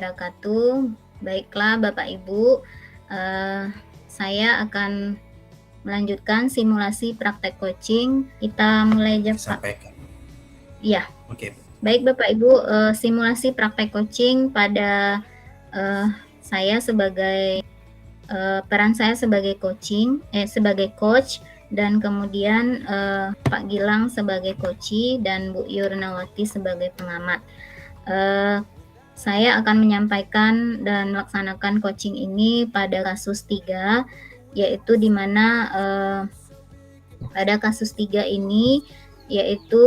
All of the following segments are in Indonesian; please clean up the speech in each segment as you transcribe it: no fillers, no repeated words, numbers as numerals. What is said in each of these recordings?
wabarakatuh. Baiklah Bapak Ibu, saya akan melanjutkan simulasi praktek coaching. Kita mulai aja Pak. Sampaikan. Iya. Oke. Baik Bapak Ibu, simulasi praktek coaching pada saya sebagai peran saya sebagai sebagai coach, dan kemudian Pak Gilang sebagai coachee dan Bu Yurnawati sebagai pengamat. Saya akan menyampaikan dan melaksanakan coaching ini pada kasus 3, yaitu di mana pada kasus 3 ini yaitu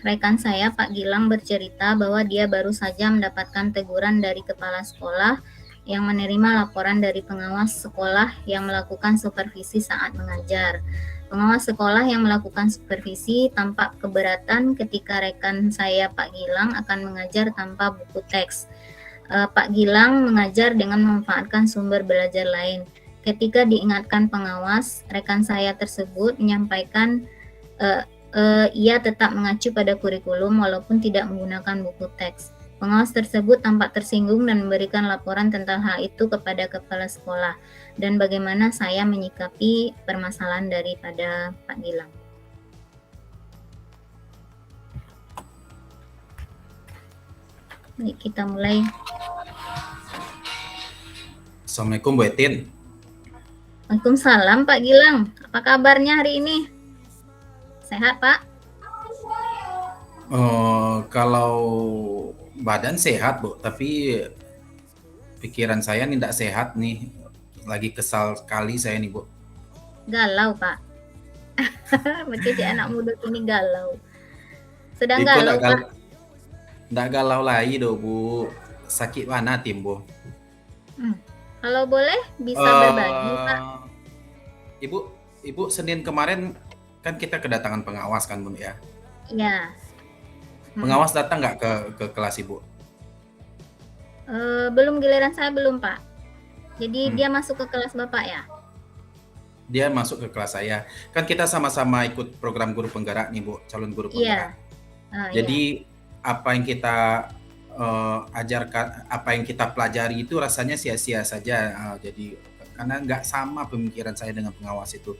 rekan saya Pak Gilang bercerita bahwa dia baru saja mendapatkan teguran dari kepala sekolah yang menerima laporan dari pengawas sekolah yang melakukan supervisi saat mengajar. Pengawas sekolah yang melakukan supervisi tampak keberatan ketika rekan saya Pak Gilang akan mengajar tanpa buku teks. Pak Gilang mengajar dengan memanfaatkan sumber belajar lain. Ketika diingatkan pengawas, rekan saya tersebut menyampaikan ia tetap mengacu pada kurikulum walaupun tidak menggunakan buku teks. Pengawas tersebut tampak tersinggung dan memberikan laporan tentang hal itu kepada kepala sekolah dan bagaimana saya menyikapi permasalahan daripada Pak Gilang. Baik, kita mulai. Assalamualaikum Bu Etin. Waalaikumsalam Pak Gilang. Apa kabarnya hari ini? Sehat Pak? Kalau badan sehat Bu, tapi pikiran saya nih tidak sehat nih. Lagi kesal sekali saya nih Bu. Galau Pak. Menjadi anak muda ini galau. Sedang Iko galau Pak? Tidak galau lagi do Bu. Sakit mana tim Bu? Kalau boleh bisa berbagi Pak. Ibu Senin kemarin kan kita kedatangan pengawas kan Bu ya? Iya. Pengawas datang nggak ke kelas Ibu? Belum, giliran saya belum Pak. Jadi dia masuk ke kelas Bapak ya? Dia masuk ke kelas saya. Kan kita sama-sama ikut program guru penggerak nih Bu, calon guru penggerak. Jadi apa yang kita ajarkan, apa yang kita pelajari itu rasanya sia-sia saja. Jadi karena nggak sama pemikiran saya dengan pengawas itu.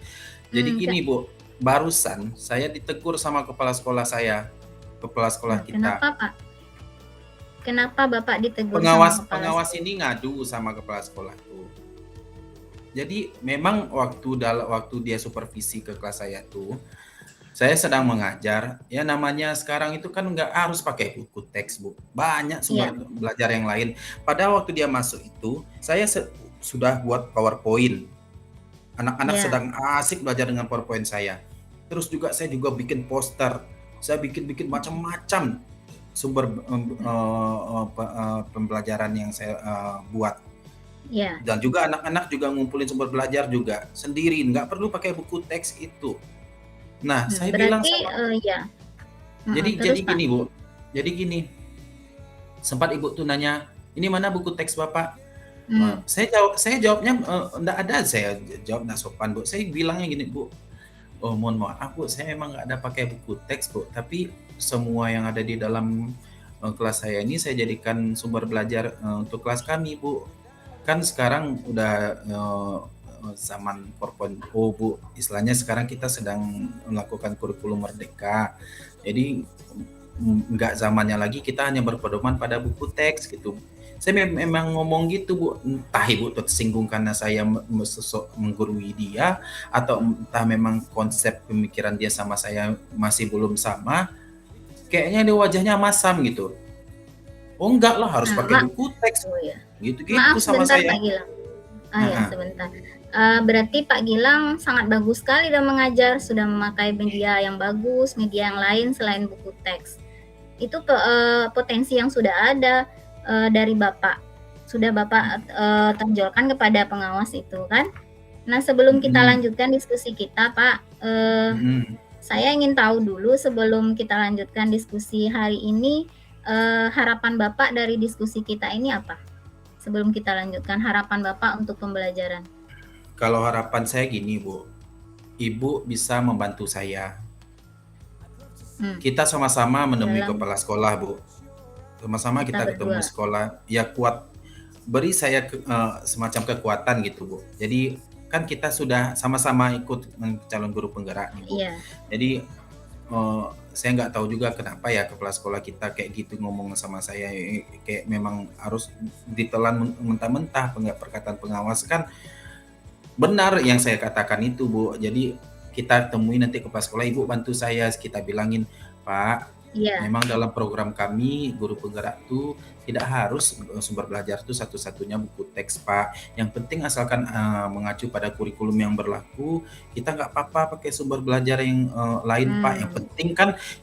Jadi gini Bu, barusan saya ditegur sama kepala sekolah saya, kepala sekolah kita. Kenapa Pak? Kenapa Bapak ditegur sama kepala pengawas ini ngadu sama kepala sekolah tuh. Jadi memang waktu dia supervisi ke kelas saya tuh, saya sedang mengajar. Ya namanya sekarang itu kan nggak harus pakai buku teks Bu. Banyak sumber belajar yang lain. Pada waktu dia masuk itu, saya sudah buat PowerPoint. Anak-anak sedang asik belajar dengan PowerPoint saya. Terus juga saya juga bikin poster. Saya bikin macam-macam sumber pembelajaran yang saya buat. Dan juga anak-anak juga ngumpulin sumber belajar juga sendiri, nggak perlu pakai buku teks itu. Nah, saya bilang sama jadi gini Bu. Jadi gini. Sempat Ibu tuh nanya, "Ini mana buku teks Bapak?" Saya jawabnya enggak ada, saya jawab nggak sopan Bu. Saya bilangnya gini, "Bu, mohon maaf Bu, saya emang nggak ada pakai buku teks Bu, tapi semua yang ada di dalam kelas saya ini saya jadikan sumber belajar untuk kelas kami Bu. Kan sekarang udah zaman 4.0 Bu, istilahnya sekarang kita sedang melakukan kurikulum merdeka. Jadi nggak zamannya lagi kita hanya berpedoman pada buku teks gitu." Saya memang ngomong gitu Bu, entah Ibu tersinggung karena saya menggurui dia, atau entah memang konsep pemikiran dia sama saya masih belum sama. Kayaknya dia wajahnya masam gitu. "Oh enggak lah, harus pakai buku teks." Gitu-gitu sama sebentar, saya. Pak Gilang. Sebentar. Berarti Pak Gilang sangat bagus sekali dalam mengajar, sudah memakai media yang bagus, media yang lain selain buku teks. Itu potensi yang sudah ada dari Bapak. Sudah Bapak tonjolkan kepada pengawas itu kan. Nah, sebelum kita lanjutkan diskusi kita Pak, saya ingin tahu dulu sebelum kita lanjutkan diskusi hari ini, harapan Bapak dari diskusi kita ini apa? Sebelum kita lanjutkan, harapan Bapak untuk pembelajaran. Kalau harapan saya gini Bu, Ibu bisa membantu saya. Kita sama-sama menemui kepala sekolah Bu. sama-sama kita ketemu sekolah, ya kuat beri saya semacam kekuatan gitu Bu. Jadi kan kita sudah sama-sama ikut calon guru penggerak nih Bu. Jadi saya nggak tahu juga kenapa ya kepala sekolah kita kayak gitu ngomong sama saya, kayak memang harus ditelan mentah-mentah perkataan pengawas. Kan benar yang saya katakan itu Bu. Jadi kita temui nanti kepala sekolah, Ibu bantu saya, kita bilangin, Pak, memang dalam program kami guru penggerak tuh tidak harus sumber belajar tuh satu-satunya buku teks Pak. Yang penting asalkan mengacu pada kurikulum yang berlaku, kita nggak apa-apa pakai sumber belajar yang lain Pak.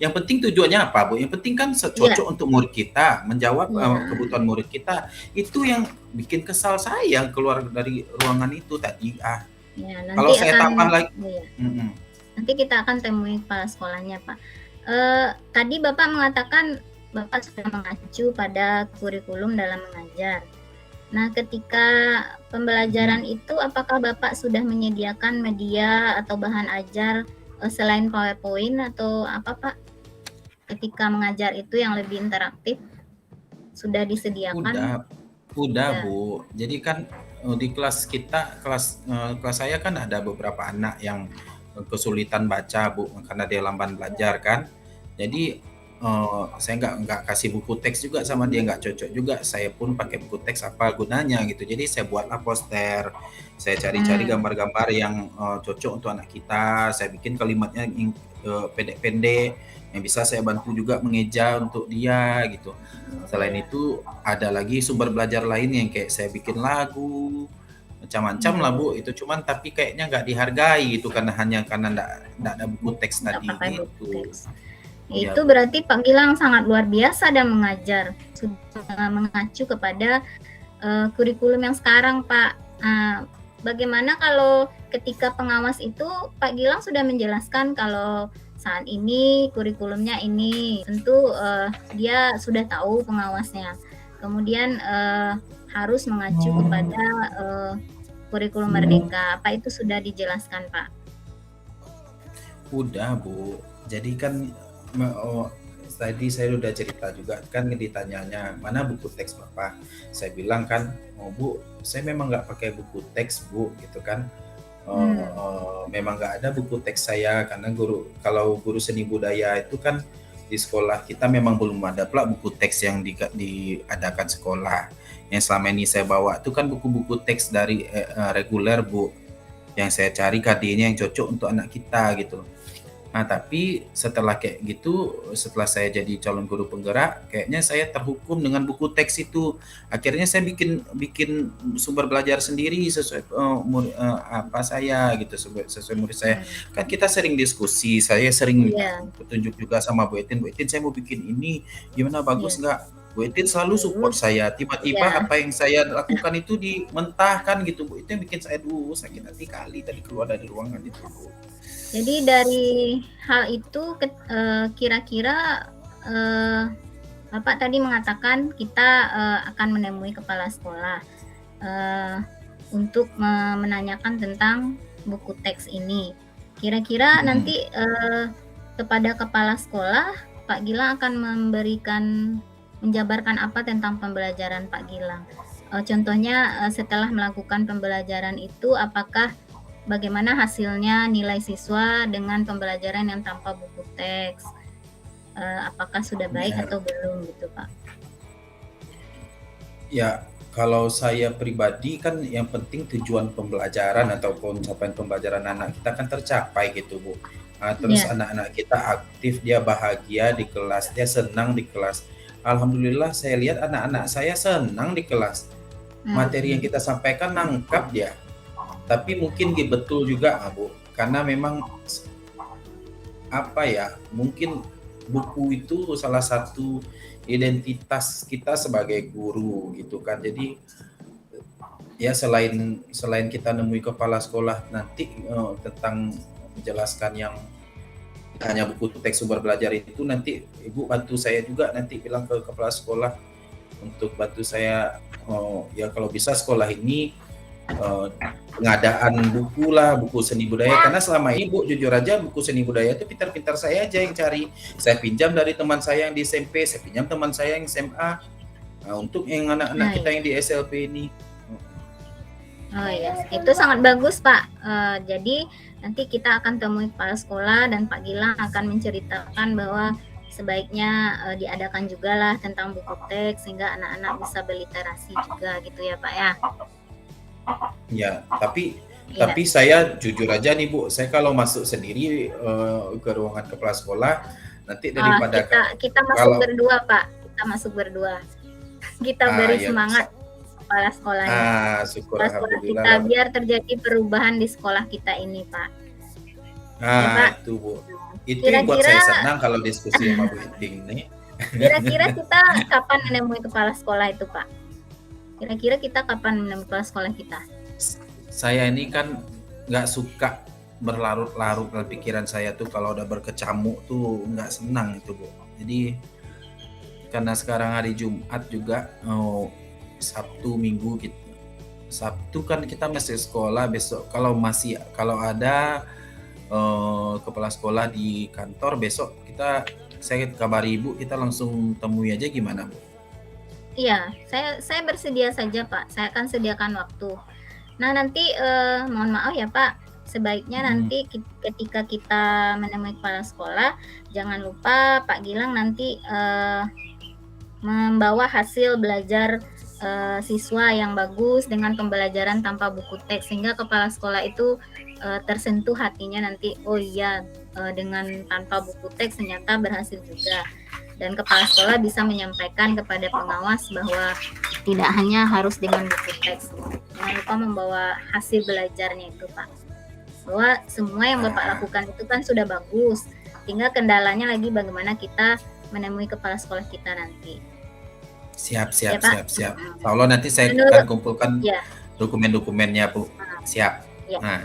Yang penting tujuannya apa Bu? Yang penting kan cocok untuk murid kita, menjawab kebutuhan murid kita. Itu yang bikin kesal saya keluar dari ruangan itu tadi. Kalau saya tambah lagi, nanti kita akan temui kepala sekolahnya Pak. Tadi Bapak mengatakan Bapak sudah mengacu pada kurikulum dalam mengajar. Nah, ketika pembelajaran itu apakah Bapak sudah menyediakan media atau bahan ajar selain PowerPoint atau apa Pak? Ketika mengajar itu yang lebih interaktif sudah disediakan? Udah Bu. Jadi kan di kelas kita, kelas saya kan ada beberapa anak yang kesulitan baca Bu, karena dia lamban belajar kan. Jadi saya nggak kasih buku teks juga sama dia, nggak cocok juga. Saya pun pakai buku teks, apa gunanya gitu. Jadi saya buatlah poster, saya cari-cari gambar-gambar yang cocok untuk anak kita. Saya bikin kalimatnya pendek-pendek yang bisa saya bantu juga mengeja untuk dia gitu. Selain itu ada lagi sumber belajar lain yang kayak saya bikin lagu macam-macam lah Bu, itu cuman tapi kayaknya nggak dihargai gitu karena nggak ada buku teks tadi gitu. Itu berarti Pak Gilang sangat luar biasa dan mengajar, sudah mengacu kepada kurikulum yang sekarang Pak. Bagaimana kalau ketika pengawas itu Pak Gilang sudah menjelaskan kalau saat ini kurikulumnya ini, tentu dia sudah tahu pengawasnya. Kemudian harus mengacu kepada kurikulum Merdeka. Apa itu sudah dijelaskan Pak? Udah Bu. Jadi kan tadi saya udah cerita juga kan, ditanyanya mana buku teks Bapak. Saya bilang kan, Bu, saya memang nggak pakai buku teks Bu, gitu kan. Memang nggak ada buku teks saya karena kalau guru seni budaya itu kan di sekolah kita memang belum ada pula buku teks yang diadakan sekolah. Yang selama ini saya bawa itu kan buku-buku teks dari reguler Bu, yang saya cari KD-nya yang cocok untuk anak kita gitu. Nah tapi setelah kayak gitu, setelah saya jadi calon guru penggerak, kayaknya saya terhukum dengan buku teks itu. Akhirnya saya bikin sumber belajar sendiri sesuai apa saya gitu, sesuai murid saya. Kan kita sering diskusi, saya sering petunjuk juga sama Bu Etin. Bu Etin, saya mau bikin ini, gimana, bagus nggak? Bu Etin selalu support saya. Tiba-tiba apa yang saya lakukan itu dimentahkan gitu Bu. Itu yang bikin saya sakit hati kali tadi keluar dari ruangan itu Bu. Jadi dari hal itu kira-kira Bapak tadi mengatakan kita akan menemui kepala sekolah untuk menanyakan tentang buku teks ini. Kira-kira nanti kepada kepala sekolah Pak Gilang akan menjabarkan apa tentang pembelajaran Pak Gilang. Contohnya setelah melakukan pembelajaran itu, apakah bagaimana hasilnya nilai siswa dengan pembelajaran yang tanpa buku teks, apakah sudah baik atau belum gitu Pak? Ya, kalau saya pribadi kan yang penting tujuan pembelajaran atau pencapaian pembelajaran anak kita kan tercapai gitu Bu. Terus anak-anak kita aktif, dia bahagia di kelas, dia senang di kelas. Alhamdulillah saya lihat anak-anak saya senang di kelas. Materi yang kita sampaikan nangkap dia. Tapi mungkin betul juga Bu, karena memang apa ya, mungkin buku itu salah satu identitas kita sebagai guru gitu kan. Jadi ya selain kita nemui kepala sekolah nanti tentang menjelaskan yang hanya buku teks sumber belajar itu, nanti Ibu bantu saya juga nanti bilang ke kepala sekolah untuk bantu saya ya kalau bisa sekolah ini pengadaan buku lah, buku seni budaya. Karena selama ini Bu, jujur aja buku seni budaya itu pintar-pintar saya aja yang cari. Saya pinjam dari teman saya yang di SMP, saya pinjam teman saya yang SMA. Nah, untuk yang anak-anak kita yang di SLP ini. Oh iya, itu sangat bagus Pak. Jadi nanti kita akan temui kepala sekolah dan Pak Gilang akan menceritakan bahwa sebaiknya diadakan juga lah tentang buku teks sehingga anak-anak bisa berliterasi juga gitu ya Pak ya. Ya, tapi saya jujur aja nih Bu, saya kalau masuk sendiri ke ruangan kepala sekolah nanti daripada kita masuk berdua Pak, kita masuk berdua. Kita beri semangat kepala sekolahnya. Syukur kepala sekolah kita biar terjadi perubahan di sekolah kita ini Pak. Ya, Pak? Itu Bu. Itu yang buat saya senang kalau diskusi sama Bu Iting nih. Kira-kira kita kapan menemui kepala sekolah itu Pak? Kira-kira kita kapan menemui kepala sekolah kita? Saya ini kan nggak suka berlarut-larut dalam pikiran saya tuh kalau udah berkecamuk tuh nggak senang itu Bu. Jadi karena sekarang hari Jumat juga, Sabtu Minggu gitu. Sabtu kan kita masih sekolah, besok kalau ada kepala sekolah di kantor besok saya kabari Ibu, kita langsung temui aja gimana Bu? Iya, saya bersedia saja Pak. Saya akan sediakan waktu. Nah nanti mohon maaf ya Pak, sebaiknya nanti ketika kita menemui kepala sekolah, jangan lupa Pak Gilang nanti membawa hasil belajar siswa yang bagus dengan pembelajaran tanpa buku teks sehingga kepala sekolah itu tersentuh hatinya nanti, oh iya dengan tanpa buku teks ternyata berhasil juga, dan kepala sekolah bisa menyampaikan kepada pengawas bahwa tidak hanya harus dengan buku teks, jangan lupa membawa hasil belajarnya itu Pak, bahwa semua yang Bapak lakukan itu kan sudah bagus, tinggal kendalanya lagi bagaimana kita menemui kepala sekolah kita nanti. Siap. Insya Allah nanti saya akan kumpulkan dokumen-dokumennya Bu. Siap. Ya. Nah.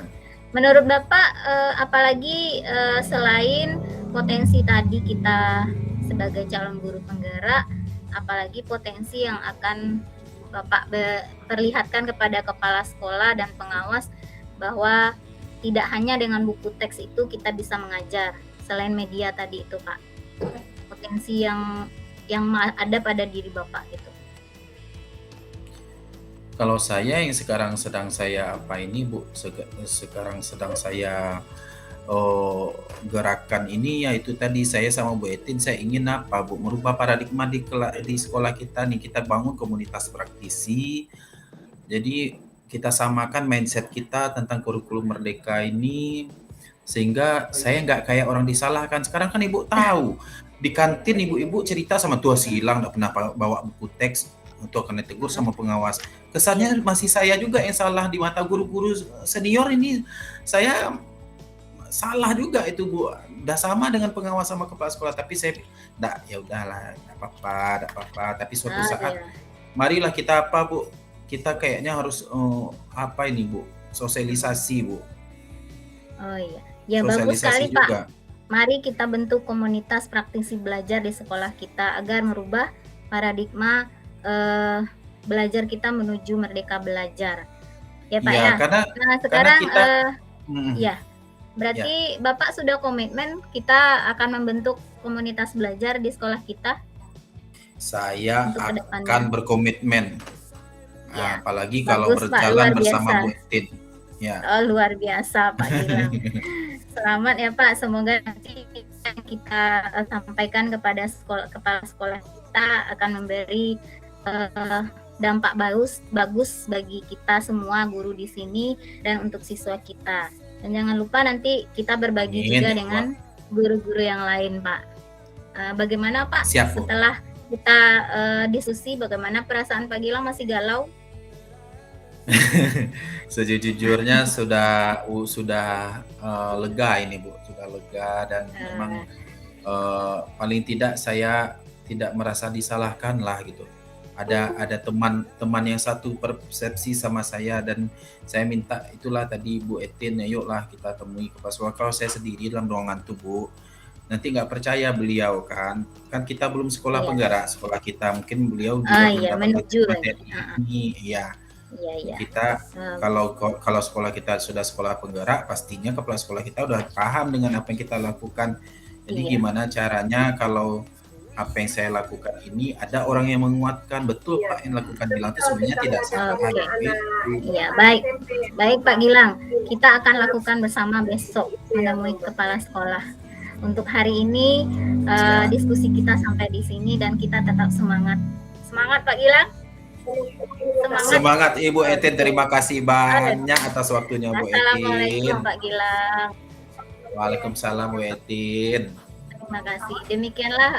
Menurut Bapak, apalagi selain potensi tadi kita sebagai calon guru penggerak, apalagi potensi yang akan Bapak perlihatkan kepada kepala sekolah dan pengawas bahwa tidak hanya dengan buku teks itu kita bisa mengajar, selain media tadi itu Pak. Potensi yang ada pada diri Bapak gitu. Kalau saya yang sekarang sedang saya Bu, sekarang sedang saya gerakan ini yaitu tadi saya sama Bu Etin, saya ingin apa Bu, merubah paradigma di sekolah kita nih, kita bangun komunitas praktisi. Jadi kita samakan mindset kita tentang kurikulum merdeka ini sehingga saya nggak kayak orang disalahkan. Sekarang kan Ibu tahu di kantin ibu-ibu cerita sama tua silang nggak pernah bawa buku teks untuk akan ditegur sama pengawas. Kesannya masih saya juga yang salah di mata guru-guru senior ini. Saya salah juga itu Bu. Udah sama dengan pengawas sama kepala sekolah, tapi saya ya udahlah, enggak apa-apa. Tapi suatu saat marilah kita Bu? Kita kayaknya harus apa ini Bu? Sosialisasi Bu. Oh iya. Ya bagus sekali juga. Pak. Mari kita bentuk komunitas praktisi belajar di sekolah kita agar merubah paradigma belajar kita menuju merdeka belajar. Ya Pak ya. Nah sekarang kita, ya berarti Bapak sudah komitmen kita akan membentuk komunitas belajar di sekolah kita? Saya akan berkomitmen. Ya. Apalagi kalau berjalan bersama Bu Etin. Ya. Oh, luar biasa Pak Gilang. Selamat ya Pak, semoga nanti kita sampaikan kepada kepala sekolah kita akan memberi dampak bagus bagi kita semua guru di sini dan untuk siswa kita. Dan jangan lupa nanti kita berbagi juga dengan guru-guru yang lain Pak. Bagaimana Pak? Siap, Bu. Setelah kita diskusi, bagaimana perasaan Pak Gilang, masih galau? Sejujurnya sudah lega ini Bu, sudah lega dan memang paling tidak saya tidak merasa disalahkan lah gitu. Ada teman yang satu persepsi sama saya dan saya minta itulah tadi Bu Etin, yuklah kita temui kepala sekolah. Kalau saya sendiri dalam ruangan tuh Bu, nanti nggak percaya beliau kan kita belum sekolah penggerak sekolah kita, mungkin beliau juga menuju materi ini ya. Iya. Kita kalau sekolah kita sudah sekolah penggerak, pastinya kepala sekolah kita udah paham dengan apa yang kita lakukan. Jadi gimana caranya kalau apa yang saya lakukan ini ada orang yang menguatkan, betul Pak yang lakukan Gilang itu sebenarnya tidak salah. Iya, baik Pak Gilang, kita akan lakukan bersama besok menemui kepala sekolah. Untuk hari ini diskusi kita sampai di sini dan kita tetap semangat. Semangat Pak Gilang. Semangat Ibu Etin, terima kasih banyak atas waktunya Bu Etin. Assalamualaikum Pak Gilang. Waalaikumsalam Bu Etin. Terima kasih. Demikianlah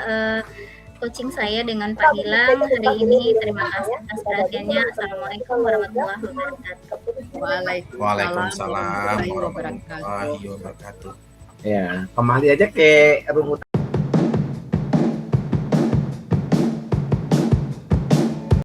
coaching saya dengan Pak Gilang hari ini. Terima kasih atas perhatiannya. Assalamualaikum warahmatullahi wabarakatuh. Waalaikumsalam warahmatullahi wabarakatuh. Ya, kembali aja ke rumus